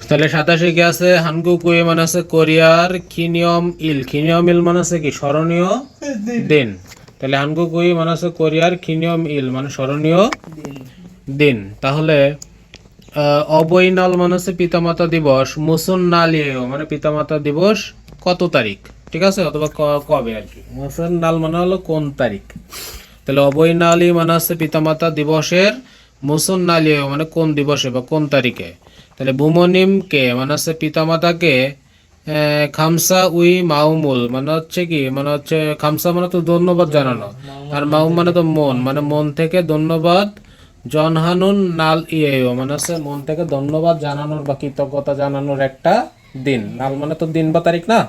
তাহলে 87 কি আছে হানগুকুই মানে আছে কোরিয়ার খিনিয়ম ইল, খিনিয়ম ইল মানে আছে কি স্মরণীয় দিন। তাহলে হানগুকুই মানে আছে কোরিয়ার খিনিয়ম ইল মানে স্মরণীয় দিন। তাহলে অবৈনাল মানে হচ্ছে পিতামাতা দিবস, মুসুন নালিয়েও মানে পিতামাতা দিবস কত তারিখ, ঠিক আছে, অথবা কবে আর কি। মুসুন নাল মানে হলো কোন তারিখ। তাহলে অবৈনালি মানে হচ্ছে পিতামাতা দিবসের, মুসুন নালিয়েও মানে কোন দিবসে বা কোন তারিখে। তাহলে বুমনিমকে মানে হচ্ছে পিতামাতাকে খামসা উই মাউমুল মানে হচ্ছে কি, মানে হচ্ছে খামসা মানে তো ধন্যবাদ জানানো, আর মাউম মানে তো মন, মানে মন থেকে ধন্যবাদ জনহানুন নাল ইয়েও মানে হচ্ছে মন থেকে ধন্যবাদ জানানোর বা কৃতজ্ঞতা জানানোর একটা দিন। নাল মানে তো দিন বা তারিখ না।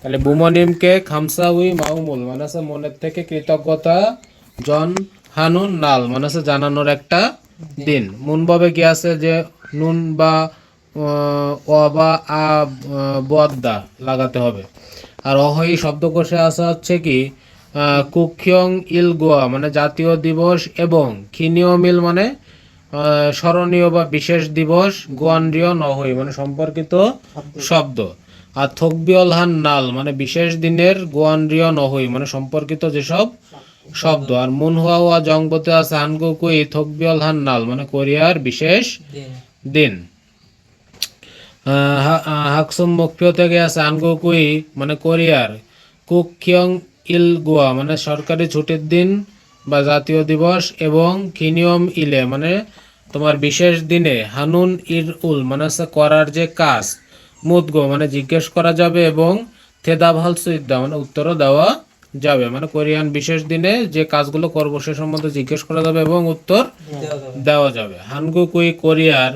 তাহলে বুমনিমকে খামসা উই মাউমুল মানে হচ্ছে মনের থেকে কৃতজ্ঞতা জন হানুন নাল মানে হচ্ছে জানানোর একটা দিন। মুনভাবে কি আছে যে নুন বা অ বা আ বদ্দা লাগাতে হবে। আর অহই শব্দকোষে আসা হচ্ছে কি কুক্ষিয়ং ইল গোয়া মানে জাতীয় দিবস এবং খিনিয় মিল মানে স্মরণীয় বা বিশেষ দিবস, গোয়ান্ড্রিয় নহই মানে সম্পর্কিত শব্দ। আর থকবিয়লহান নাল মানে বিশেষ দিনের, গোয়ান্ড্রিয় নহই মানে সম্পর্কিত যেসব শব্দ। আর মুনহুয়া জংবতে আছে হানগুকুই থকবিয়লহান নাল মানে কোরিয়ার বিশেষ দিন। হাকসুম মুখ্য থেকে আছে আনগুকুই মানে কোরিয়ার কুক্ষিয়ং ইল গোয়া মানে সরকারি ছুটির দিন বা জাতীয় দিবস, এবং খিনিয়ম ইলে মানে তোমার বিশেষ দিনে, হানুন ইর উল মানে হচ্ছে করার যে কাজ, মুদগো মানে জিজ্ঞেস করা যাবে, এবং থেদাভাল সুইদ্দা মানে উত্তরও দেওয়া যাবে। মানে কোরিয়ান বিশেষ দিনে যে কাজগুলো করবো সে সম্বন্ধে জিজ্ঞেস করা যাবে এবং উত্তর দেওয়া যাবে। হানগুকুই কোরিয়ার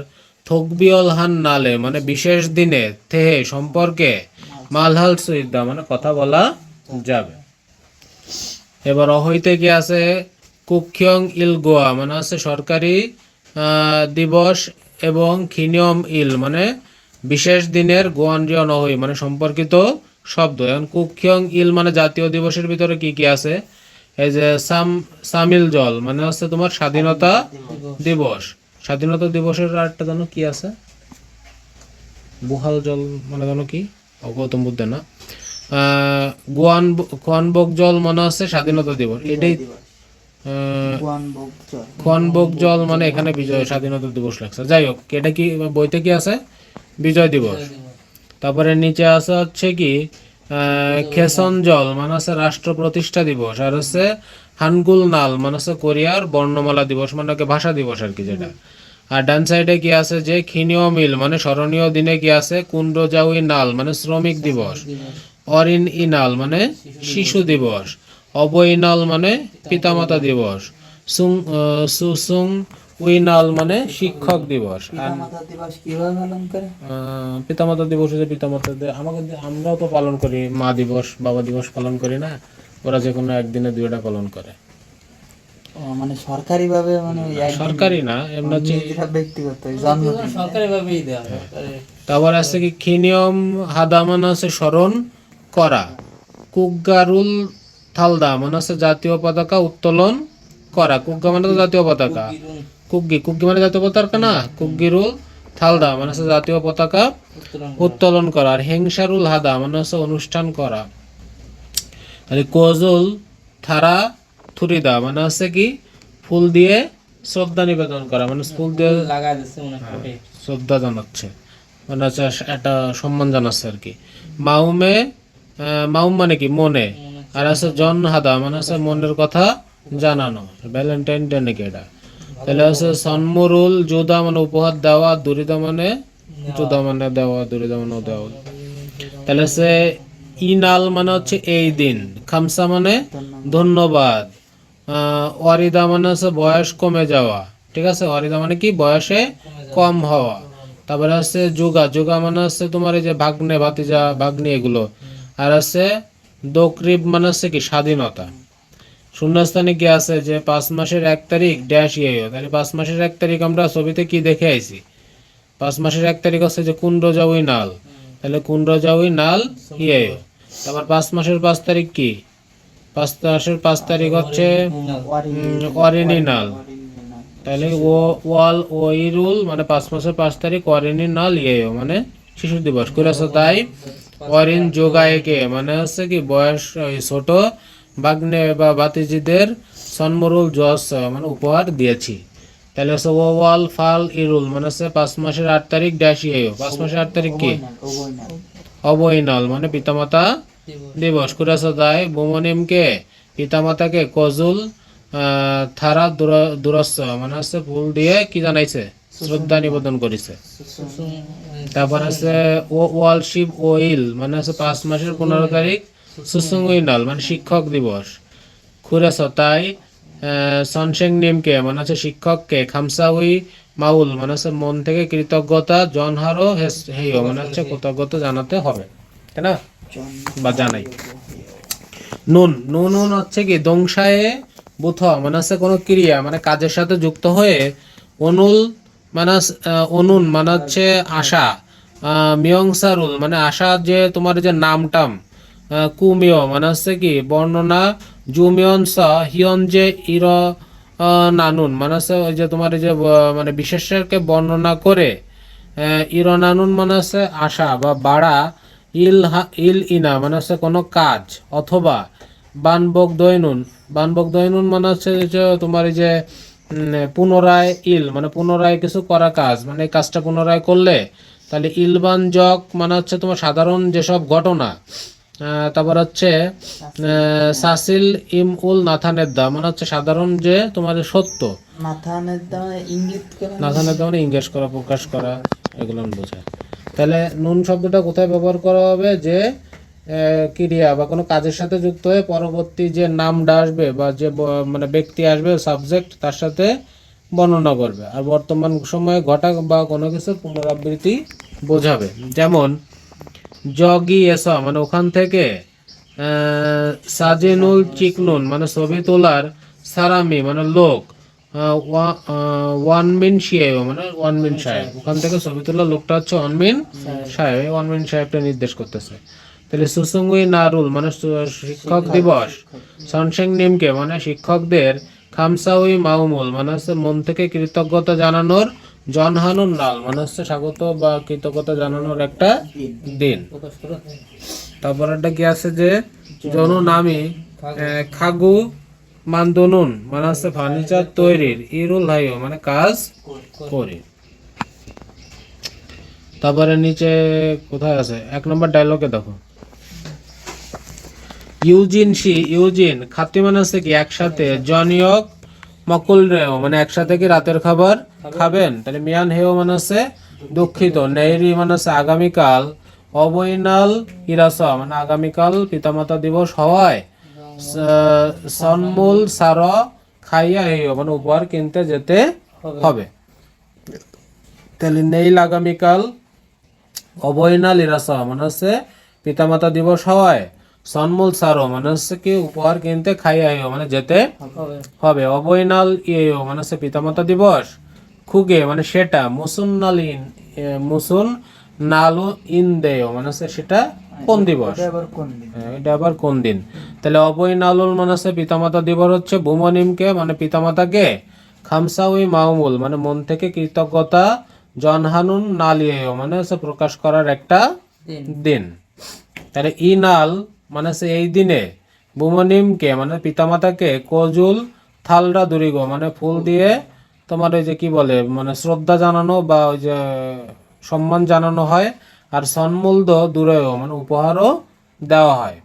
থকবিয়ল হান নালে মানে বিশেষ দিনে, থেহে সম্পর্কে, মালহাল সুইদ্দা মানে কথা বলা যাবে। এবার অহইতে কি আছে কুক্ষিয়ং ইল গোয়া মানে হচ্ছে সরকারি দিবস এবং খিনিয়ম ইল মানে বিশেষ দিনের, গোয়ান্ড্রিয় নহই মানে সম্পর্কিত শব্দ। এখন কুক্ষিয়ং ইল মানে জাতীয় দিবসের ভিতরে কি কি আছে, এই যে সামিল জল মানে হচ্ছে তোমার স্বাধীনতা দিবস। স্বাধীনতা দিবসের আরেকটা জানো কি আছে, বুহাল জল মানে জানো কি, গৌতম বুদ্ধ না, কোয়ানবক জল মনে হচ্ছে স্বাধীনতা দিবস, এটাই কোয়ানবক জল মানে এখানে বিজয় স্বাধীনতা দিবস লাগছে। যাই হোক, এটা কি বইতে কি আছে, বিজয় দিবস। তারপরে নিচে আছে হচ্ছে কি খেসন জল মানে হচ্ছে রাষ্ট্র প্রতিষ্ঠা দিবস, আর হচ্ছে হানগুল নাল মানে হচ্ছে কোরিয়ার বর্ণমালা দিবস মানে ভাষা দিবস আর কি যেটা। আর ডান সাইডে কি আছে যে খিনিয় মিল মানে স্মরণীয় দিনে কি আছে কুন্ডোজাউই নাল মানে শ্রমিক দিবস, অরিন ইনাল মানে শিশু দিবস, অবইনাল মানে পিতামাতা দিবস, সুসুং উইনাল মানে শিক্ষক দিবস। পিতামাতা দিবস হচ্ছে পিতামাতা, আমাকে আমরাও তো পালন করি মা দিবস, বাবা দিবস পালন করি না, ওরা যে কোনো একদিনে দুইটা পালন করে। মানে সরকারি ভাবে, মানে সরকারি না, এমনি ব্যক্তিগত সরকারি ভাবেই দেওয়া। তারপর আছে কি খিনিয়ম হাদা মানে আছে স্মরণ করা, কুগগারুল থালদা মানে আছে জাতীয় পতাকা উত্তোলন করা। কুগগা মানে তো জাতীয় পতাকা, কুগ্গি কুগ্গি মানে জাতীয় পতাকা না, কুগ্গিরুল থালদা মানে হচ্ছে জাতীয় পতাকা উত্তোলন করা। আর হেংসারুল হাদা মানে হচ্ছে অনুষ্ঠান করা। আর কোজুল থারা থুরিদা মানে হচ্ছে কি ফুল দিয়ে শ্রদ্ধা নিবেদন করা, মানে ফুল দিয়ে লাগাই দিচ্ছে মনে হয় শ্রদ্ধা জানাচ্ছে, মানে হচ্ছে একটা সম্মান জানাচ্ছে আর কি। মাউমে মাউম মানে কি মনে, আর আছে জন হাদা মানে হচ্ছে মনের কথা জানানো, ভ্যালেন্টাইন ডে নাকি এটা। তাহলে হচ্ছে সন্মুরুল জুদা মানে উপহার দেওয়া, দুরিদা মানে জুদা মানে দেওয়া, দুরিদা মানে দেওয়া। তাহলে হচ্ছে ইনাল মানে হচ্ছে এই দিন, খামসা মানে ধন্যবাদ, ওয়ারিদা মানে হচ্ছে বয়স কমে যাওয়া, ঠিক আছে, ওয়ারিদা মানে কি বয়সে কম হওয়া। তারপরে হচ্ছে যোগা, যোগা মানে হচ্ছে তোমার এই যে ভাগ্নে ভাতিজা ভাগ্নি এগুলো। আর আছে দোকরিব মানে হচ্ছে কি স্বাধীনতা। শূন্যস্থানে কি আছে যে 5 মাসের 1 তারিখ ড্যাশ ইয়ে, তাহলে 5 মাসের 1 তারিখ আমরা ছবিতে কি দেখে আইছি, 5 মাসের 1 তারিখ হচ্ছে যে কুন্ডজাউই নাল, তাহলে কুন্ডজাউই নাল ইয়ে। তারপর 5 মাসের 5 তারিখ কি, 5 মাসের 5 তারিখ হচ্ছে অরিনি নাল, তাহলে ও ওয়াল ওইরুল মানে 5 মাসের 5 তারিখ অরিনি নাল ইয়েও মানে শিশু দিবস করেছে তাই অরিন যোগায়কে মানে হচ্ছে কি বয়স ওই ছোট বাগ্নে বা বাতিজিদের সন্মরুল জস মানে উপহার দিয়েছি। তাহলে হচ্ছে ও ওয়াল ফাল ইরুল মানে হচ্ছে 5 মাসের 8 তারিখ ড্যাশ ইয়েও 5 মাসের 8 তারিখ কি অবৈনাল অবৈনাল মানে পিতামাতা দিবস করেছে তাই বুমনিমকে পিতামাতাকে কজুল থারা দুরস্য মানে হচ্ছে ফুল দিয়ে কি জানাইছে শ্রদ্ধা নিবেদন করেছে। তারপর আছে ও ওয়াল শিব ওইল মানে হচ্ছে 5 মাসের 15 তারিখ সুসুঙ্গুইনাল মানে শিক্ষক দিবস খুরেছ তাই সনসেং নিমকে মানে হচ্ছে শিক্ষককে খামসাউই মাউল মানে হচ্ছে মন থেকে কৃতজ্ঞতা জনহারো হেয় মানে হচ্ছে কৃতজ্ঞতা জানাতে হবে তাই না বা জানাই। নুন নুন নুন হচ্ছে কি দংশায়ে বুথ মানে হচ্ছে কোনো ক্রিয়া মানে কাজের সাথে যুক্ত হয়ে অনুল মানে অনুন মানে হচ্ছে আশা মিয়ংসারুল মানে আশা যে তোমার যে নামটাম কুমিয় মানে হচ্ছে কি বর্ণনা জুমিয়ন স হিয়ন যে ইর নানুন মানে হচ্ছে ওই যে তোমার এই যে মানে বিশেষকে বর্ণনা করে ইরনানুন মানে হচ্ছে আশা বা বাড়া ইল ইনা মানে হচ্ছে কোনো কাজ অথবা বানবক দৈনুন মানে হচ্ছে যে তোমার এই যে পুনরায় ইল মানে পুনরায় কিছু করা কাজ মানে এই কাজটা পুনরায় করলে তাহলে ইলবান জক মানে হচ্ছে তোমার সাধারণ যেসব ঘটনা তারপর হচ্ছে সাসিল ইম উল নাথানের দা মানে হচ্ছে সাধারণ যে তোমার সত্য নাথানের দ্বারা ইঙ্গিত করা নাথানের দা মানে ইঙ্গেস করা প্রকাশ করা এগুলো বোঝায়। তাহলে নুন শব্দটা কোথায় ব্যবহার করা হবে যে ক্রিয়া বা কোনো কাজের সাথে যুক্ত হয়ে পরবর্তী যে নামটা আসবে বা যে মানে ব্যক্তি আসবে সাবজেক্ট তার সাথে বর্ণনা করবে আর বর্তমান সময়ে ঘটা বা কোনো কিছুর পুনরাবৃত্তি বোঝাবে। যেমন জগি এসা মানে ওখান থেকে সাজেনুল চিকনুন মানে ছবি তোলার সারামি মানে লোক ওয়ানমিন শিয়াব মানে ওয়ানমিন সাহেব ওখান থেকে ছবি তোলার লোকটা হচ্ছে ওয়ানমিন সাহেব এই ওয়ানমিন সাহেবটা নির্দেশ করতেছে। তাহলে সুসুঙ্গুই নারুল মানে শিক্ষক দিবস সনসেং নিমকে মানে শিক্ষকদের খামসাউই মাউমুল মানে হচ্ছে মন থেকে কৃতজ্ঞতা জানানোর জনহানুন নাল মানে হচ্ছে স্বাগত বা কৃতজ্ঞতা জানানোর একটা দিন। তারপর একটা কি আছে যে জনু নামি খাগু মান্দনুন মানে হচ্ছে ফার্নিচার তৈরির ইরুল হাইও মানে কাজ করি। তারপরে নিচে কোথায় আছে 1 নম্বর ডায়লগে দেখো ইউজিন খাতি মানে হচ্ছে কি একসাথে জনিয়ক মকুল রেও মানে একসাথে কি রাতের খাবার খাবেন। তাহলে মিয়ান হেও মানে হচ্ছে দুঃখিত নেইরি মানে হচ্ছে আগামীকাল অবৈনাল ইরাসা মানে আগামীকাল পিতামাতা দিবস হওয়ায় সনমূল সার খাইয়া হেও মানে উপহার কিনতে যেতে হবে। তাহলে নেইল আগামীকাল অবৈনাল ইরাসা মানে হচ্ছে পিতামাতা দিবস হওয়ায় সনমূল সারো মানে হচ্ছে কি উপহার কিনতে খাইয়া মানে যেতে হবে। অবৈনাল ইয়েও মানে হচ্ছে পিতামাতা দিবস খুগে মানে সেটা মুসুন নালু ইন দেয় মানে হচ্ছে সেটা কোন দিবস এটা আবার কোন দিন। তাহলে অবৈনালুল মানে হচ্ছে পিতামাতা দিবস হচ্ছে বুমনিমকে মানে পিতামাতাকে খামসাউই মাউমুল মানে মন থেকে কৃতজ্ঞতা জনহানুন নালিয়েও মানে হচ্ছে প্রকাশ করার একটা দিন। তাহলে ইনাল মানে হচ্ছে এই দিনে বুমনিমকে মানে পিতামাতাকে কজুল থালরা দুরিগো মানে ফুল দিয়ে তোমার ওই যে কি বলে মানে শ্রদ্ধা জানানো বা ওই যে সম্মান জানানো হয় আর সন্মূল্য দূরেও মানে উপহারও দেওয়া হয়।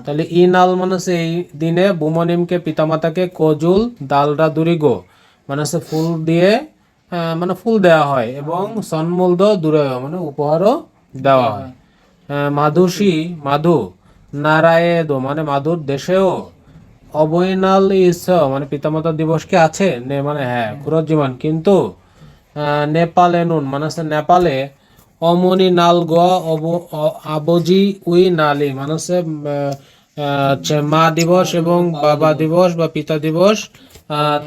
তাহলে ইনাল মানে হচ্ছে এই দিনে বুমনিমকে পিতামাতাকে কজুল দালরা দুরিগো মানে হচ্ছে ফুল দিয়ে মানে ফুল দেওয়া হয় এবং সন্মূল্য দূরেও মানে উপহারও দেওয়া হয়। মাধু নারায়েদো মানে মাধুর দেশেও অবৈনাল ইস মানে পিতামাতা দিবস কি আছে নে মানে হ্যাঁ খুরজ্জিমান কিন্তু নেপালে নুন মানে হচ্ছে নেপালে অমনি নাল গোয়া আবজি উই নালি মানে হচ্ছে মা দিবস এবং বাবা দিবস বা পিতা দিবস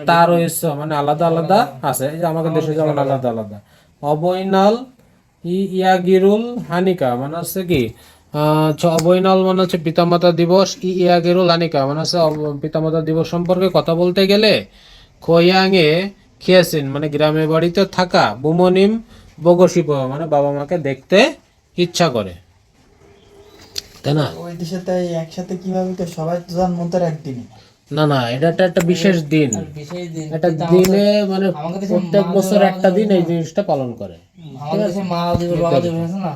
তার মানে আলাদা আলাদা আছে এই যে আমাদের দেশে যেমন আলাদা আলাদা। অবৈনাল ইয়াগিরুল হানিকা মানে হচ্ছে কি অবৈনাল মানে হচ্ছে পিতামাতা দিবস ইয়াগিরুল হানিকা মানে হচ্ছে পিতামাতা দিবস সম্পর্কে কথা বলতে গেলে খোয়াংয়ে খেয়েছেন মানে গ্রামে বাড়িতে থাকা, বুমনিম বগশিপ মানে বাবা মাকে দেখতে ইচ্ছা করে, তাই না? ওই দেশে তাই একসাথে কিভাবে তো সবাই তো জন্ম তার একদিনে। না না, এটা একটা বিশেষ দিন, আর বিশেষ দিন একটা কিন্তু দিনে মানে আমাদের দেশে প্রত্যেক মা বছর দিবস, একটা দিন এই জিনিসটা পালন করে। আমাদের দেশে মা দিবস বাবা দিবস আছে না,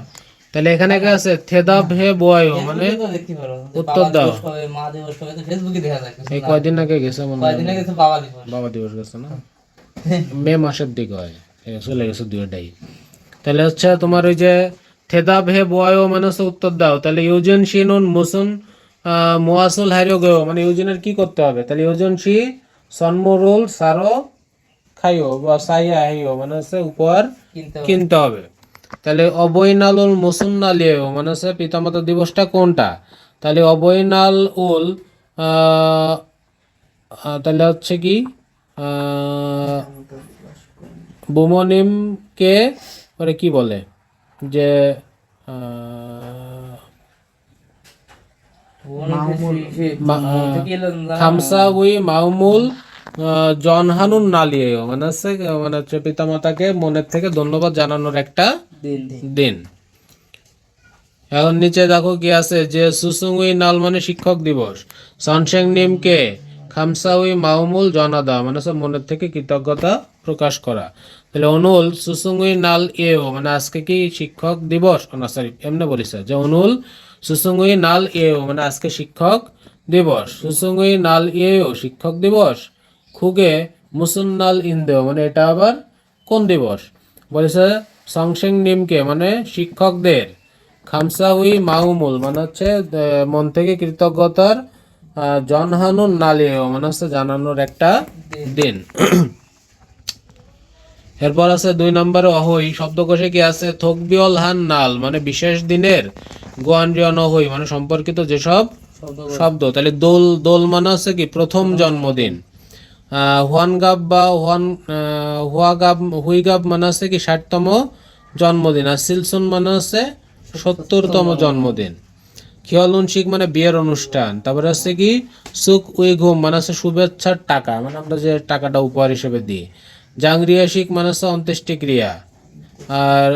তাহলে এখানে কি আছে থেদাব হে বয় মানে ফেসবুকে তো দেখতে পারো যে উত্তর বাবা দাও। দিবস কবে মা দিবস কবে তো ফেসবুকে দেখা যায় এই কয়দিন আগে গেছে মনে হয়, কয়দিন আগে তো বাবা দিবস। বাবা দিবস গেছে না, মে মাসের দিকে হয়, এই চলে গেছে দুইটাই। তাহলে হচ্ছে তোমার ওই যে থেদাব হে বয় মানে হচ্ছে উত্তর দাও, তাহলে ইউজেন শিনুন মুসুন মোয়াসুল হারিও গেও মানে ইউজেনের কি করতে হবে, তাহলে ইউজেন শি সন্মরুল সারো খাইও বা সাইয়া হাইও মানে হচ্ছে উপহার কিন্তু কিনতে হবে। তাহলে অবৈনালুল মুসুন্নালিও মানে হচ্ছে পিতামাতা দিবসটা কোনটা, তাহলে অবৈনাল উল তাহলে হচ্ছে কি বুমনিমকে মানে কি বলে যে খামসা উই মাউমুল জনহানুন নালিয়েও মানে হচ্ছে পিতামাতাকে মনের থেকে ধন্যবাদ জানানোর একটা দিন। এখন নিচে দেখো কি আছে যে সুসুংউই নাল মানে শিক্ষক দিবস, সনশেং নিমকে খামসাউই মাউমুল জনাদা মানে হচ্ছে মনের থেকে কৃতজ্ঞতা প্রকাশ করা। তাহলে অনুল সুসুংউই নাল এও মানে আজকে কি শিক্ষক দিবস, না সরি এমনি বলিস যে অনুল সুসুংউই নাল এও মানে আজকে শিক্ষক দিবস, সুসুংউই নাল এও শিক্ষক দিবস, খুগে মুসুন্নাল ইন্দেও মানে এটা আবার কোন দিবস, বলেছে সংশেং নিমকে মানে শিক্ষকদের, খামসাউই মাউমুল মানে হচ্ছে মন থেকে কৃতজ্ঞতার, জনহানুন নালিও মানে হচ্ছে জানানোর একটা দিন। এরপর আছে 2 নম্বরে অহই শব্দকোষে কি আছে থকবিয়ল হান নাল মানে বিশেষ দিনের, গোয়ান্ডিয়ন অহই মানে সম্পর্কিত যেসব শব্দ, তাহলে দোল দোল মানে হচ্ছে কি প্রথম জন্মদিন, হুয়ানগাব বা হুয়াগাব হুইগাব মানে হচ্ছে কি 60তম জন্মদিন, আর সিলসুন মানে হচ্ছে 70তম জন্মদিন, খিয়লুন শিখ মানে বিয়ের অনুষ্ঠান, তারপরে হচ্ছে কি সুক উইঘুম মানে হচ্ছে শুভেচ্ছার টাকা মানে আমরা যে টাকাটা উপহার হিসেবে দিই, জাংরিয়া শিখ মানে হচ্ছে অন্ত্যেষ্টিক্রিয়া, আর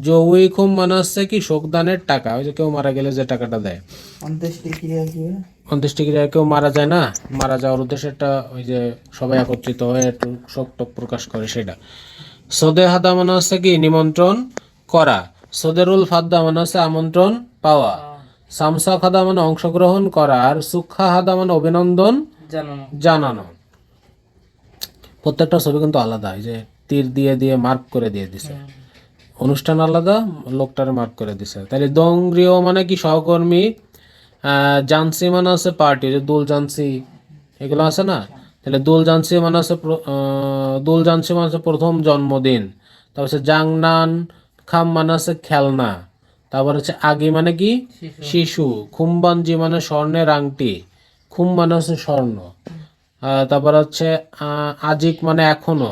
জৌইখুম মানে হচ্ছে কি শোকদানের টাকা, ওই যে কেউ মারা গেলে যে টাকাটা দেয়। অন্ত্যেষ্টিক্রিয়া কি হয়? অন্ত্যেষ্টিক্রিয়া কেউ মারা যায় না, মারা যাওয়ার উদ্দেশ্যে একটা ওই যে সবাই একত্রিত হয়ে একটু শোক টোক প্রকাশ করে সেটা। সদে হাদা মানে হচ্ছে কি নিমন্ত্রণ করা, সদেরুল ফাদ্দা মানে হচ্ছে আমন্ত্রণ পাওয়া, সামসা খাদা মানে অংশগ্রহণ করা, আর সুখা হাদা মানে অভিনন্দন জানানো। প্রত্যেকটা ছবি কিন্তু আলাদা, এই যে তীর দিয়ে দিয়ে মার্ক করে দিয়ে দিছে, অনুষ্ঠান আলাদা, লোকটারে মার্ক করে দিছে। তাহলে দংগ্রিয় মানে কি সহকর্মী, জানসি মানে আছে পার্টি, যে দুল জানসি এগুলো আছে না, তাহলে দুল জানসি মানে আছে দুল জানসি মানে আছে প্রথম জন্মদিন, তারপর হচ্ছে জাংনান খাম মানে আছে খেলনা, তারপর হচ্ছে আগি মানে কি শিশু, খুমবানজি মানে স্বর্ণের আংটি, খুম মানে হচ্ছে স্বর্ণ, তারপর হচ্ছে আজিক মানে এখনো,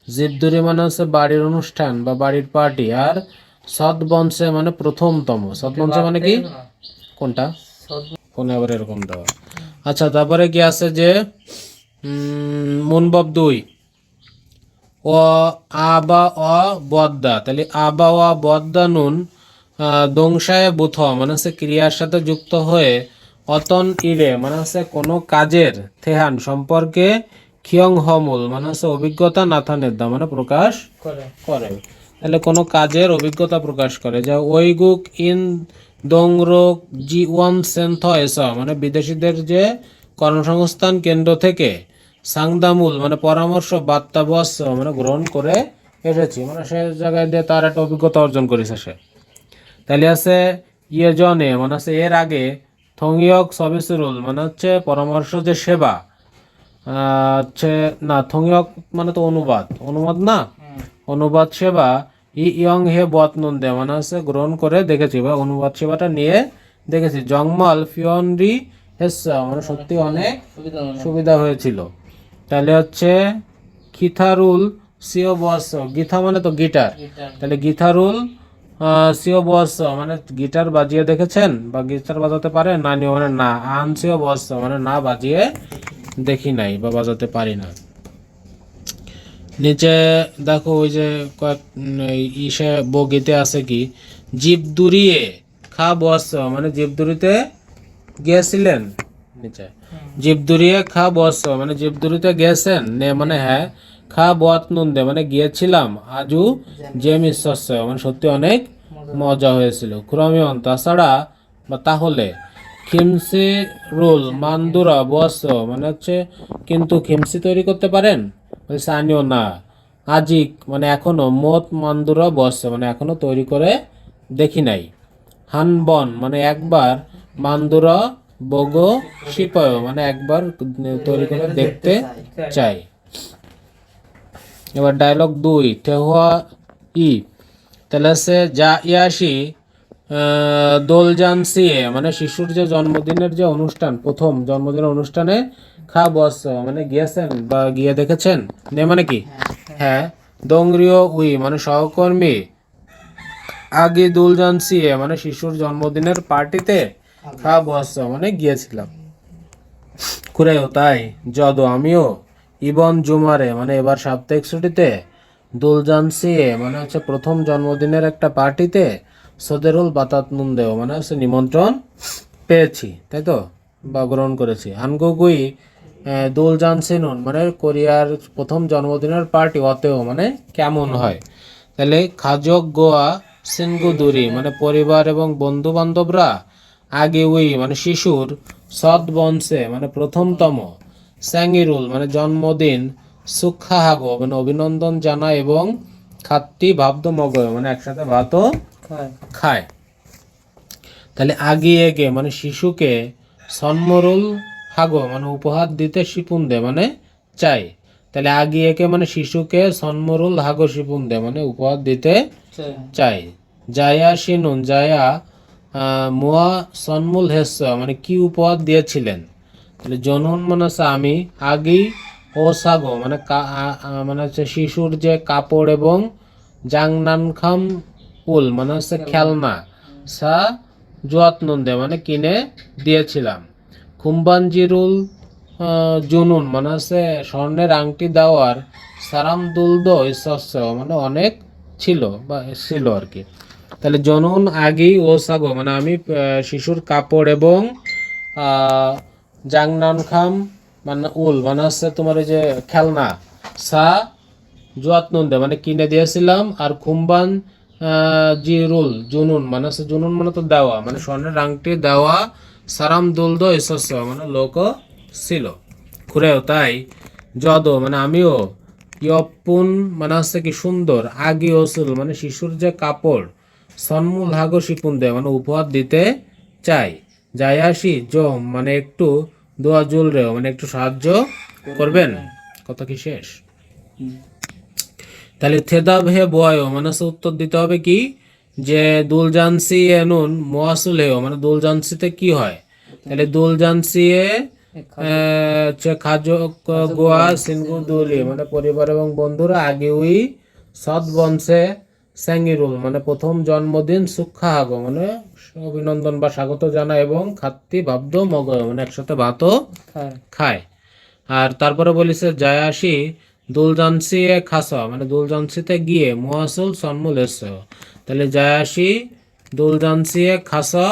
জিদ্দুরি মানে হচ্ছে বাড়ির অনুষ্ঠান বা বাড়ির পার্টি, আর সৎবংশে মানে প্রথমতম, সৎবংশে মানে কি কোনটা কোনে আবার এরকম দেওয়া। আচ্ছা তারপরে কি আছে যে মুনবব 2 ও আবা অ বদ্দা, তাহলে আবা অ বদ্দা নুন দংশায় বুথ মানে হচ্ছে ক্রিয়ার সাথে যুক্ত হয়ে, অতন ইরে মানে হচ্ছে কোনো কাজের, থেহান সম্পর্কে, খিয়ং হমুল মানে হচ্ছে অভিজ্ঞতা, নাথানের দা মানে প্রকাশ করে, তাহলে কোনো কাজের অভিজ্ঞতা প্রকাশ করে, যা ওইগুক ইন দোংরোক জি ওয়ান সেন্থ এসা মানে বিদেশিদের যে কর্মসংস্থান কেন্দ্র থেকে, সাংদামুল মানে পরামর্শ, বার্তা বস মানে গ্রহণ করে এসেছি মানে সে জায়গায় দিয়ে তার একটা অভিজ্ঞতা অর্জন করেছে সে। তাহলে আছে ইয়ে জনে মানে হচ্ছে এর আগে, থংইয়ক সবিসুরুল মানে হচ্ছে পরামর্শ যে সেবা, হচ্ছে না থংইয়ক মানে তো অনুবাদ, অনুবাদ না অনুবাদ সেবা, ইয়ং হে বতনন্দে মানে হচ্ছে গ্রহণ করে দেখেছি বা অনুবাদ সেবাটা নিয়ে দেখেছি, জংমাল ফিয়নরি হেসা মানে সত্যি অনেক সুবিধা হয়েছিল। তাহলে হচ্ছে খিথারুল সিও বস, গিথা মানে তো গিটার, তাহলে গিথারুল সিও বস মানে গিটার বাজিয়ে দেখেছেন বা গিটার বাজাতে পারে, না নিও মানে না, আন সিও বস মানে না বাজিয়ে দেখি নাই বা বাজাতে পারি না। নিচে দেখো ওই যে কয়েক ইসে বগিতে আছে কি জীব দুরিয়ে খা বস মানে জীব দুরিতে গিয়েছিলেন নিচে জীব দুরিয়ে খা বস মানে জীব দুরিতে গেছেন নে মানে হ্যাঁ খা বত নন্দে মানে গিয়েছিলাম আজু জেমি শস্য মানে সত্যি অনেক মজা হয়েছিল ক্রমিয়ন তাছাড়া বা তাহলে খিমসি রোল মান্দুরা বস মানে হচ্ছে কিন্তু খিমসি তৈরি করতে পারেন বলছে আনিও না আজিক মানে এখনো মত মান্দুরা বস মানে এখনো তৈরি করে দেখি নাই হানবন মানে একবার মান্দুরা বগো শিপায় মানে একবার তৈরি করে দেখতে চাই। এবার ডায়লগ 2 ঠেহুয়া ই তাহলে হচ্ছে যা ইয়াসি দোলজান সিয়ে মানে শিশুর যে জন্মদিনের যে অনুষ্ঠান প্রথম জন্মদিনের অনুষ্ঠানে খা বস মানে গিয়েছেন বা গিয়ে দেখেছেন নে মানে কি হ্যাঁ দোংরিও উই মানে সহকর্মী আগে দোলজান সিয়ে মানে শিশুর জন্মদিনের পার্টিতে খা বস মানে গিয়েছিলাম কুরেও তাই যদ আমিও ইবন জুমারে মানে এবার সাপ্তাহিক ছুটিতে দুলজান সিয়ে মানে হচ্ছে প্রথম জন্মদিনের একটা পার্টিতে সদেরুল বাতাত নুনদেও মানে হচ্ছে নিমন্ত্রণ পেয়েছি তাই তো বা গ্রহণ করেছি হানগুগুই দুলজান সিনুন মানে কোরিয়ার প্রথম জন্মদিনের পার্টি অতেও মানে কেমন হয় তাহলে খাজক গোয়া সিনগুদুরি মানে পরিবার এবং বন্ধু বান্ধবরা আগে উই মানে শিশুর সৎ বংশে মানে প্রথমতম স্যাঙ্গিরুল মানে জন্মদিন সুখাহাগো মানে অভিনন্দন জানায় এবং খাত্তি ভাবদ মগয় মানে একসাথে ভাতও খায় তাহলে আগিয়ে এগে মানে শিশুকে সন্মরুল হাগো মানে উপহার দিতে শিপুন দে মানে চাই তাহলে আগিয়ে একে মানে শিশুকে সন্মরুল হাগো শিপুন দে মানে উপহার দিতে চাই জায়া শিনুন জায়া মুয়া সন্মুল হেস মানে কি উপহার দিয়েছিলেন তাহলে জনন মানে হচ্ছে আমি আগি ও সাগো মানে মানে হচ্ছে শিশুর যে কাপড় এবং জাংনানখাম উল মানে হচ্ছে খেলনা সা যত্নন্দে মানে কিনে দিয়েছিলাম কুম্বাঞ্জিরুল জুনুন মানে হচ্ছে স্বর্ণের আংটি দেওয়ার সারাম দুলদো শস্য মানে অনেক ছিল বা ছিল আর কি তাহলে জনন আগি ও সাগো মানে আমি শিশুর কাপড় এবং জাংনান খাম মানে উল মানে হচ্ছে তোমার ওই যে খেলনা সা যত্নন্দে মানে কিনে দিয়েছিলাম আর কুম্বান জিরুল জুনুন মানে হচ্ছে জুনুন মানে তো দেওয়া মানে স্বর্ণের আংটি দেওয়া সারাম দুলদ এসস্য মানে লোক ছিল ঘুরেও তাই যদ মানে আমিও ইয়পুন মানে হচ্ছে কি সুন্দর আগি ওসুল মানে শিশুর যে কাপড় সন্মূল হাগো শিপুন দেয় মানে উপহার দিতে চাই যাই আসি জম মানে একটু দোয়া জুল রেও মানে একটু সাহায্য করবেন কথা কি শেষ তাহলে থেদাব হে বয় মানে উত্তর দিতে হবে কি যে দুলজানসি এনুন মোয়াসুল হেও মানে দুলজানসিতে কি হয় তাহলে দুলজানসি এ খাজো গোয়া সিনগু দুলি মানে পরিবার এবং বন্ধুরা আগে উই সৎ বংশে স্যাঙ্গিরুল মানে প্রথম জন্মদিন সুক্ষা হাগো মানে অভিনন্দন বা স্বাগত জানা এবং খাত্তি ভাবদ মগয় মানে একসাথে ভাতও খায় আর তারপরে বলিছে জায়াসি দুলজানসি এ খাসা মানে দুলজানসিতে গিয়ে মোয়াসুল সন্মুল এসে তাহলে জায়াসি দুলজানসি এ খাসা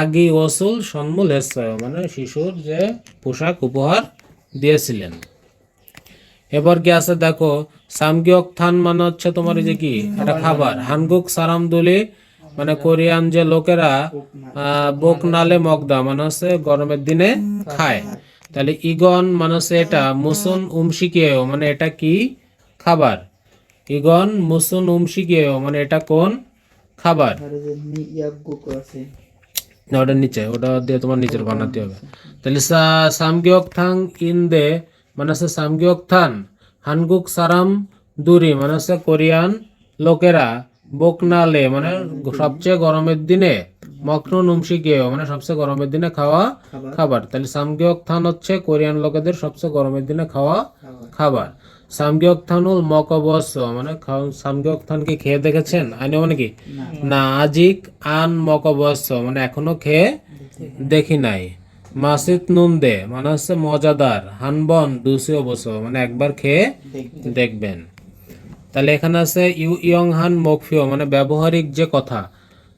আগি ওসুল সন্মুল এসে মানে শিশুর যে পোশাক উপহার দিয়েছিলেন এবার কি আছে দেখো সামগিয়ক থান মানে হচ্ছে তোমার এই যে কি একটা খাবার হানগুক সারামদুলি মানে কোরিয়ান যে লোকেরা বোক নালে মগদা মানে হচ্ছে গরমের দিনে খায় তাহলে ইগন মানে হচ্ছে এটা মুসুন উমশিকেও মানে এটা কি খাবার ইগন মুসুন উমশিকেও মানে এটা কোন খাবার না ওটা নিচে ওটা দিয়ে তোমার নিচের বানাতে হবে তাহলে সামগিয়ক থাং ইন দে মানে হচ্ছে সামগিয়ক থান হানগুক সারাম দুরি মানে হচ্ছে কোরিয়ান লোকেরা বোকনালে মানে সবচেয়ে গরমের দিনে মকনুন উমশিকেও মানে সবচেয়ে গরমের দিনে খাওয়া খাবার তাহলে সামগিয়ক থান হচ্ছে কোরিয়ান লোকেদের সবচেয়ে গরমের দিনে খাওয়া খাবার সামগিয়ক থানুল মকবস মানে সামগিয়ক থানকে খেয়ে দেখেছেন আইনে মানে কি না আজিক আন মকবস মানে এখনো খেয়ে দেখি নাই মাসিত নুন দে মানে হচ্ছে মজাদার, হানবন দুসিও বসো মানে একবার খেয়ে দেখবেন। তাহলে এখানে আছে ইউ ইয়ং হান মকফিও মানে ব্যবহারিক যে কথা,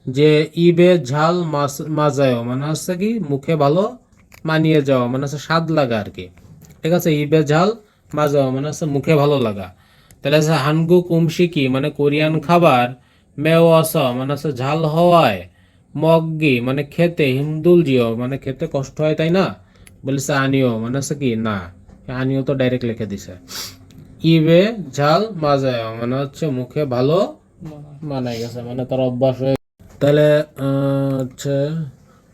যে ইবে ঝাল মাজায়ও মানে হচ্ছে কি মুখে ভালো মানিয়ে যাওয়া মানে হচ্ছে স্বাদ লাগা আর কি। ঠিক আছে, ইবে ঝাল মাজাও মানে হচ্ছে মুখে ভালো লাগা। তাহলে আছে হানগু কুমশিকি মানে কোরিয়ান খাবার, মেও অস মানে হচ্ছে ঝাল হওয়ায়, মগগি মানে খেতে, হিমদুল জিও মানে খেতে কষ্ট হয় তাই না, বলেছে আনিও মানে হচ্ছে কি না, আনিও তো ডাইরেক্ট লিখে দিছে। ইবে ঝাল মাজায় মানে হচ্ছে মুখে ভালো মানায় গেছে মানে তার অভ্যাস হয়ে। তাহলে হচ্ছে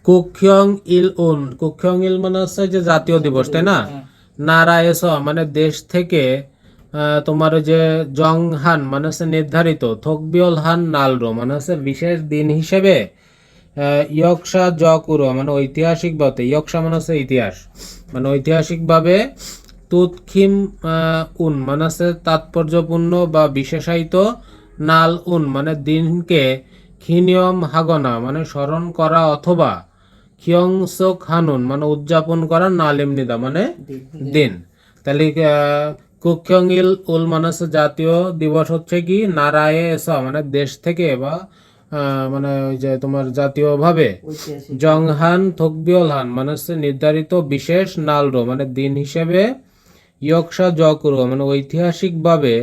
কুখ্যং ইল উন, কুখ্যং ইল মানে হচ্ছে যে জাতীয় দিবস তাই না, নারা এস মানে দেশ থেকে, তোমার ওই যে জংহান মানে হচ্ছে নির্ধারিত, থকবিয়ল হান নালরো মানে হচ্ছে বিশেষ দিন হিসেবে, ইয়কসা জকুরো মানে ঐতিহাসিক ভাবে, ইয়কসা মানে হচ্ছে ইতিহাস, মানে ঐতিহাসিকভাবে, তুৎখিম উন মানে হচ্ছে তাৎপর্যপূর্ণ বা বিশেষায়িত, নাল উন মানে দিনকে, খিনিয়ম হাগনা মানে স্মরণ করা অথবা, খিয়ংসোক হানুন মানে উদযাপন করা, নালিম নিদা মানে দিন। তাহলে কুখ্যংইল উল মানে হচ্ছে জাতীয় দিবস হচ্ছে কি, নারায়ে এসা মানে দেশ থেকে বা মানে ওই যে তোমার জাতীয়ভাবে, ঐতিহাসিক জংহান থকবিয়ল হান মানে হচ্ছে নির্ধারিত বিশেষ, নালরো মানে দিন হিসেবে, ইয়কসা জকুরো মানে ঐতিহাসিকভাবে,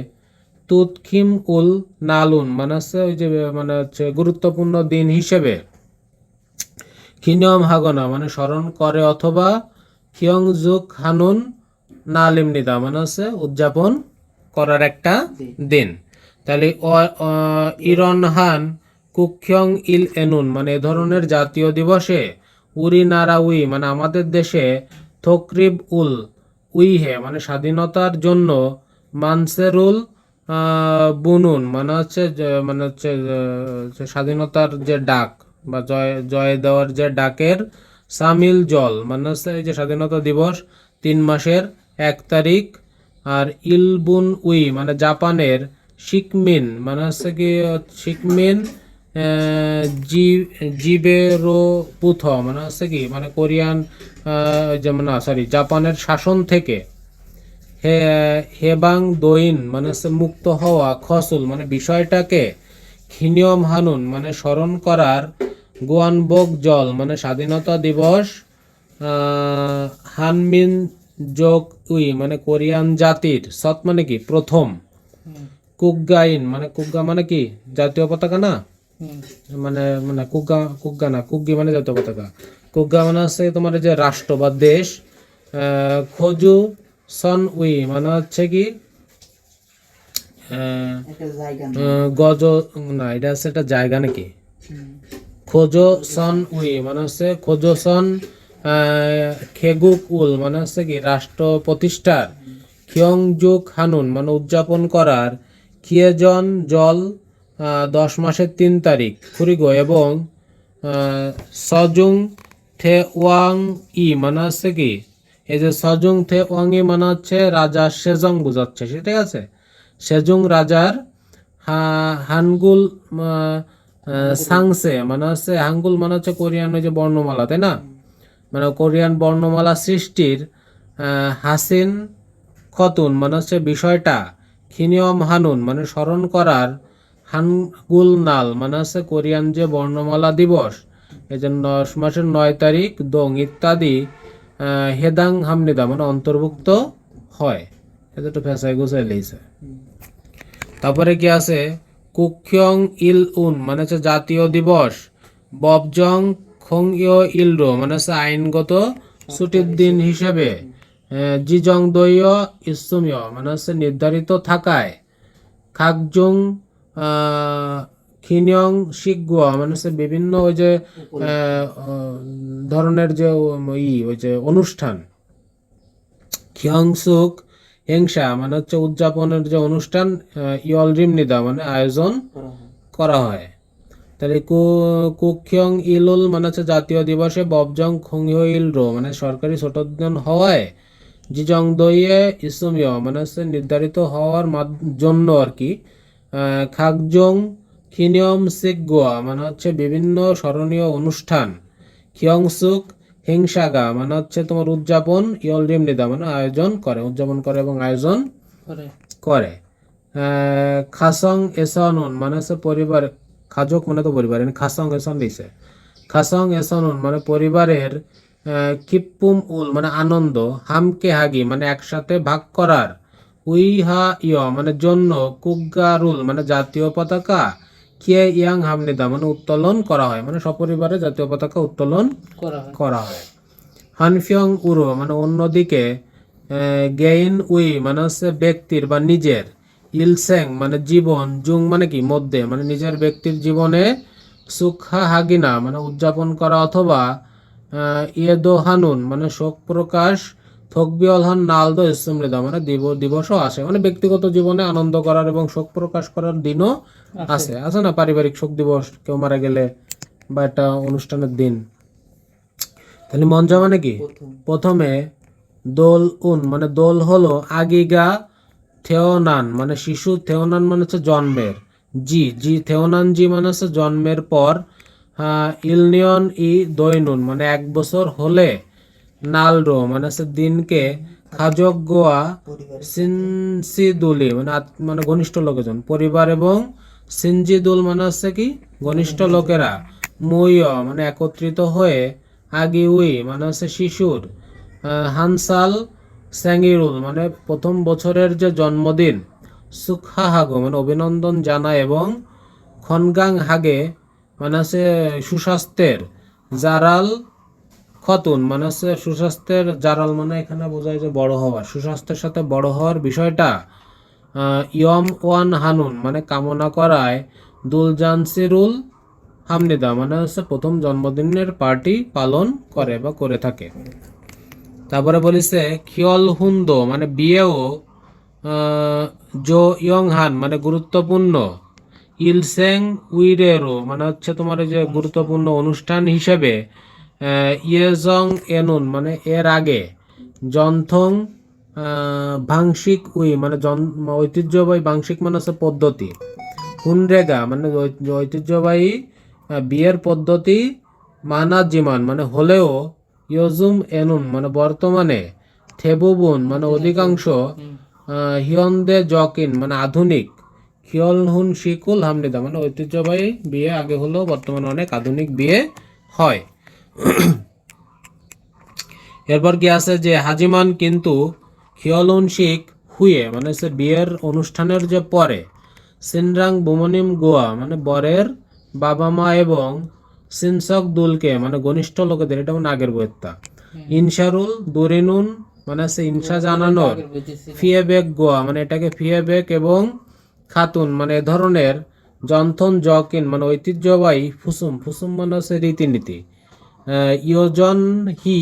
তুৎখিম উল নালুন মানে হচ্ছে ওই যে মানে হচ্ছে গুরুত্বপূর্ণ দিন হিসেবে, খিনিয়ম হাগনা মানে স্মরণ করে অথবা, খিয়ংজুক হানুন নালিম নিদা মানে হচ্ছে উদযাপন করার একটা দিন। তাহলে ইরন হান কুখ্যং ইল এনুন মানে এ ধরনের জাতীয় দিবসে, উরি নারা উই মানে আমাদের দেশে, থকরিব উল উইহে মানে স্বাধীনতার জন্য, মানসেরুল বুনুন মানে হচ্ছে মানে হচ্ছে স্বাধীনতার যে ডাক বা জয় জয় দেওয়ার যে ডাকের, সামিল জল মানে হচ্ছে এই যে স্বাধীনতা দিবস 3 মাসের 1 তারিখ, আর ইলবুন উই মানে জাপানের, শিকমিন মানে হচ্ছে কি শিকমিন, জি জিবেরো পুথ মানে হচ্ছে কি মানে কোরিয়ান, যেমন না সরি জাপানের শাসন থেকে, হে হেবাং দইন মানে হচ্ছে মুক্ত হওয়া, খসুল মানে বিষয়টাকে, খিনিয়ম হানুন মানে স্মরণ করার, গুয়ানবোক জল মানে স্বাধীনতা দিবস, হানমিন যোগ উই মানে কোরিয়ান জাতির, সৎ মানে কি প্রথম, কুগগাইন মানে কুগগা মানে কি জাতীয় পতাকা না, মানে মানে কুগগা কুগগা না কুগগি মানে জাতীয় পতাকা, কুগগা মানে হচ্ছে তোমার এই যে রাষ্ট্র বা দেশ, খোজু সন উই মানে হচ্ছে কি একটা জায়গা গজ, না এটা হচ্ছে একটা জায়গা নাকি, খোজো সন উই মানে হচ্ছে খোজো সন, খেগুক উল মানে হচ্ছে কি রাষ্ট্র প্রতিষ্ঠার, খিয়ংজুক হানুন মানে উদযাপন করার, খিয়েজন জল 10 মাসের 3 তারিখ, খুরিগো এবং সজুং থে ওয়াং ই মানে হচ্ছে কি, এই যে সজুং থে ওয়াং ই মানে হচ্ছে রাজা সেজং বোঝাচ্ছে, ঠিক আছে, সেজুং রাজার, হানগুল সাংসে মানে হচ্ছে, হাঙ্গুল মানে হচ্ছে কোরিয়ান ওই যে বর্ণমালা তাই না, মানে কোরিয়ান বর্ণমালা সৃষ্টির, হাসিন খতুন মানে হচ্ছে বিষয়টা, খিনিয়ম হানুন মানে স্মরণ করার, হানগুল নাল মানে হচ্ছে কোরিয়ান যে বর্ণমালা দিবস, এই যে 10 মাসের 9 তারিখ, দং ইত্যাদি, হেদাং হামনিদা মানে অন্তর্ভুক্ত হয়। এটা তো ফেসাই গুছাই লেইছে। তারপরে কি আছে, কুখ্যং ইল উন মানে হচ্ছে জাতীয় দিবস, ববজং খং ইয় ইলরো মানে হচ্ছে আইনগত ছুটির দিন হিসেবে, জিজং দৈয় ইসুমীয় মানে হচ্ছে নির্ধারিত থাকায়, খাকজুং খিনিয়ং শিগুয়া মানে হচ্ছে বিভিন্ন ওই যে ধরনের যে ওই যে অনুষ্ঠান, খিয়ংসুক হিংসা মানে হচ্ছে উদযাপনের যে অনুষ্ঠান, ইয়লরিম নিদা মানে আয়োজন করা হয়। তাহলে কুখ্যং ইলুল মানে হচ্ছে জাতীয় দিবসে, ববজং খংইও ইলরো মানে সরকারি ছোট দিন হওয়ায়, জিজং দইয়ে ইসুমীয় মানে হচ্ছে নির্ধারিত হওয়ার জন্য আর কি, খাকজং খিনিয়ম সিগোয়া মানে হচ্ছে বিভিন্ন স্মরণীয় অনুষ্ঠান, খিয়ংসুক হিংসাগা মানে হচ্ছে তোমার উদযাপন, ইয়লরিম নিদা মানে আয়োজন করে, উদযাপন করে এবং আয়োজন করে করে। খাসং এসনুন মানে হচ্ছে পরিবার, খাজক মানে তো পরিবার, খাসং এসন দিছে। খাসং এসনুন মানে পরিবারের, কিপ্পুম উল মানে আনন্দ, হামকে হাগি মানে একসাথে ভাগ করার, উইহা ইয় মানে জন্য, কুগ্গারুল মানে জাতীয় পতাকা, কিয়ে ইয়াং হামনিদা মানে উত্তোলন করা হয়, মানে সপরিবারে জাতীয় পতাকা উত্তোলন করা হয়। করা হয়। হানফিয়ং উরো মানে অন্যদিকে, গেইন উই মানে হচ্ছে ব্যক্তির বা নিজের, ইলসেং মানে জীবন, জুং মানে কি মধ্যে, মানে নিজের ব্যক্তির জীবনে, সুখা হাগিনা মানে উদযাপন করা অথবা ইয়েদো হানুন মানে শোক প্রকাশ, থকবিয়লহান নালদো ইসমৃদা মানে দিবসও আসে, মানে ব্যক্তিগত জীবনে আনন্দ করার এবং শোক প্রকাশ করার দিনও আছে, আছে না পারিবারিক শোক দিবস, কেউ মারা গেলে বা একটা অনুষ্ঠানের দিন। তাহলে মঞ্জা মানে কি, প্রথমে দোল উন মানে দোল হলো আগিগা থেওনান মানে শিশু, থেওনান মানে হচ্ছে জন্মের, জি জি থেওনান জি মানে হচ্ছে জন্মের পর, ইলনিয়ন ই দৈনুন মানে 1 বছর হলে, নালরো মানে হচ্ছে দিনকে, খাজক গোয়া সিনসিদুলি মানে মানে ঘনিষ্ঠ লোকজন, পরিবার এবং সিনজিদুল মানে হচ্ছে কি ঘনিষ্ঠ লোকেরা, মুইয় মানে একত্রিত হয়ে, আগিউই মানে হচ্ছে শিশুর, হানসাল স্যাঙ্গিরুল মানে প্রথম বছরের যে জন্মদিন, সুখাহাগো মানে অভিনন্দন জানায় এবং খনগাং হাগে মানে হচ্ছে সুস্বাস্থ্যের, জারাল খতুন মানে হচ্ছে সুস্বাস্থ্যের, জারাল মানে এখানে বোঝায় যে বড় হওয়া, সুস্বাস্থ্যের সাথে বড় হওয়ার বিষয়টা, ইয়ম ওয়ান হানুন মানে কামনা করায়, দুলজানসিরুল হামনিদা মানে হচ্ছে প্রথম জন্মদিনের পার্টি পালন করে বা করে থাকে। তারপরে বলিছে খিয়ল হুন্দো মানে বিয়েও, জো ইয়ং হান মানে গুরুত্বপূর্ণ, ইলসেং উইরেরো মানে হচ্ছে তোমার এই যে গুরুত্বপূর্ণ অনুষ্ঠান হিসেবে, ইয়েজং এনুন মানে এর আগে, জন্থং ভাংশিক উই মানে ঐতিহ্যবাহী, ভাংশিক মানে হচ্ছে পদ্ধতি, হুনরেগা মানে ঐতিহ্যবাহী বিয়ের পদ্ধতি, মানা জিমান মানে হলেও, ইয়জুম এনুন মানে বর্তমানে, থেবুবুন মানে অধিকাংশ, হিয়ন্দে জকিন মানে আধুনিক, খিয়লহুন শিকুল হামনিদা মানে ঐতিহ্যবাহী বিয়ে আগে হলেও বর্তমানে অনেক আধুনিক বিয়ে হয়। এরপর কি আছে যে হাজিমান কিন্তু, খিয়লুন শিখ হুয়ে মানে হচ্ছে বিয়ের অনুষ্ঠানের যে পরে, সিনরাং বুমনিম গোয়া মানে বরের বাবা মা এবং সিনসক দুলকে মানে ঘনিষ্ঠ লোকেদের, এটা মানে আগের বইতা, ইনসারুল দুরিনুন মানে হচ্ছে ইনসা জানানোর, ফিয়েবেক গোয়া মানে এটাকে ফিয়েবেক এবং খাতুন মানে এ ধরনের, জন্থন জকিন মানে ঐতিহ্যবাহী, ফুসুম ফুসুম মানে হচ্ছে রীতিনীতি, ইয়োজন হি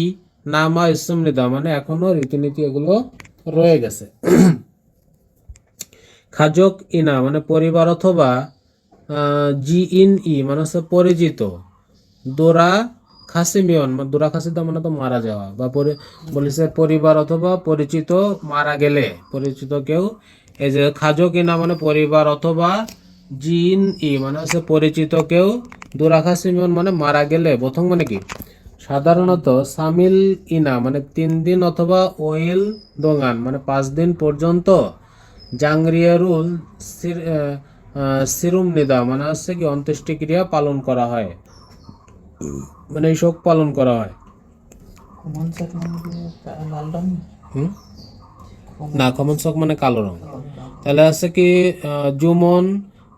নামা ইসমৃদা মানে এখনো রীতিনীতি এগুলো রয়ে গেছে। খাজক ইনা মানে পরিবার অথবা, জি ইন ই মানে হচ্ছে পরিচিত, দোরা খাসিমিয়ন মানে দোরা খাসিদা মানে তো মারা যাওয়া বা বলেছে পরিবার অথবা পরিচিত মারা গেলে, পরিচিত কেউ, এই যে খাজক ইনা মানে পরিবার অথবা, জিন ই মানে হচ্ছে পরিচিত কেউ, দোরা খাসিমিয়ন মানে মারা গেলে, প্রথম মানে কি সাধারণত, সামিল ইনা মানে 3 দিন অথবা ওয়েল দোঙান মানে 5 দিন পর্যন্ত, জাংরিয়ারুল সিরুম নিদা মানে হচ্ছে কি অন্ত্যেষ্টিক্রিয়া পালন করা হয়, মানে এই শোক পালন করা হয়। মনসাক মানে কি লাল রং? হুম? না, কমন শোক মানে কালো রং। তাহলে আছে কি জুমন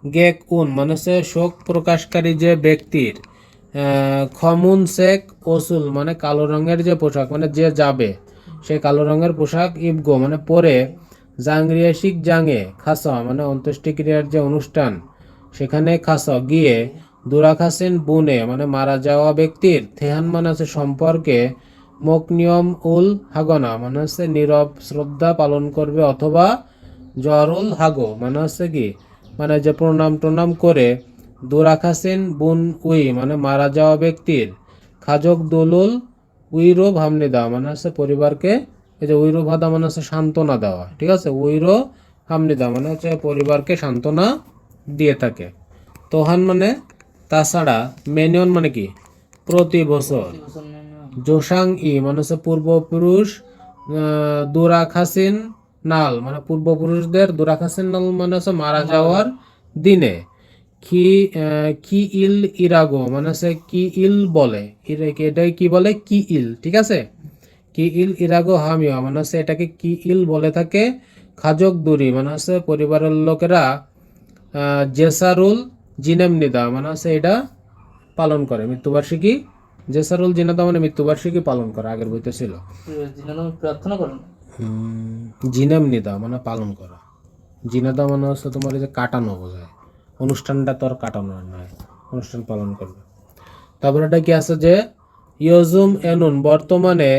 গেক উন মানে হচ্ছে শোক প্রকাশকারী যে ব্যক্তির, খমুন শেখ ওসুল মানে কালো রঙের যে পোশাক মানে যে যাবে সেই কালো রঙের পোশাক, ইবগো মানে পরে, জাংরিয়াশিক জাঙে খাসা মানে অন্ত্যেষ্টিক্রিয়ার যে অনুষ্ঠান সেখানে খাসা গিয়ে, দুরাখাসিন বুনে মানে মারা যাওয়া ব্যক্তির, থেহান মানে হচ্ছে সম্পর্কে, মোকনিয়ম উল হাগনা মানে হচ্ছে নীরব শ্রদ্ধা পালন করবে অথবা, জরুল হাগো মানে হচ্ছে কি মানে যে প্রণাম করে, দুরাখাসিন বুন উই মানে মারা যাওয়া ব্যক্তির, খাজক দোলুল উইরো ভামনিদা মানে হচ্ছে পরিবারকে, এই যে উইরো ভাদা মানে হচ্ছে সান্ত্বনা দেওয়া, ঠিক আছে, উইরো হামনিদা মানে হচ্ছে পরিবারকে সান্ত্বনা দিয়ে থাকে। তোহান মানে তাছাড়া, মেনিয়ন মানে কি প্রতি বছর, জোসাং ই মানে হচ্ছে পূর্বপুরুষ, দুরাখাসিন নাল মানে পূর্বপুরুষদের, দুরাখাসিন নাল মানে হচ্ছে মারা যাওয়ার দিনে, কি ইল ইরাগো মানে হচ্ছে কি ইল বলে, এটাকে কি বলে, কি ইল, ঠিক আছে। কি ইল ইরাগো হামিয়া মানে হচ্ছে এটাকে কি ইল বলে থাকে। খাজক দুরি মানে হচ্ছে পরিবারের লোকেরা জেসারুল জিনেম নিদা মানে হচ্ছে এটা পালন করে মৃত্যুবার্ষিকী। জেসারুল জিনাদা মানে মৃত্যুবার্ষিকী পালন করে, আগের বইতে ছিল। জিনাদা প্রার্থনা করেন। জিনেম নিদা মানে পালন করা, জিনাদা মানে হচ্ছে তোমার এই যে কাটানো বোঝায়, অনুষ্ঠানটা তো আর কাটানো নয়, অনুষ্ঠান পালন করবে। তারপরে এটা কি আছে যে ইয়জুম এনুন বর্তমানে,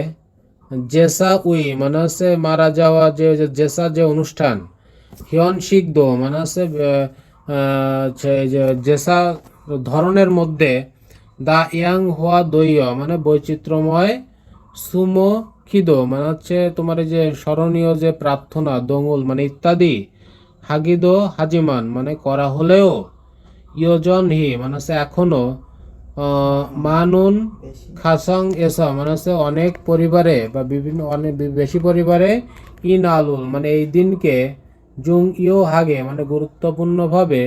জেসা উই মানে হচ্ছে মারা যাওয়া, যে জেসা যে অনুষ্ঠান, হিয়ন শিখদো মানে হচ্ছে জেসা ধরনের মধ্যে, দা ইয়াং হওয়া দৈয় মানে বৈচিত্র্যময়, সুমো খিদো মানে হচ্ছে তোমার এই যে স্মরণীয় যে প্রার্থনা, দঙ্গুল মানে ইত্যাদি, হাগিদো হাজিমান মানে করা হলেও, ইয়োজন হি মানে হচ্ছে এখনো, মানুন খাসং এসা মানে হচ্ছে অনেক পরিবারে বা বিভিন্ন অনেক বেশি পরিবারে, ইন আলুল মানে এই দিনকে, জুং ইও হাগে মানে গুরুত্বপূর্ণভাবে,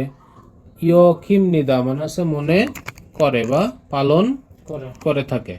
ইয়ো খিম নিদা মানে হচ্ছে মনে করে বা পালন করে থাকে।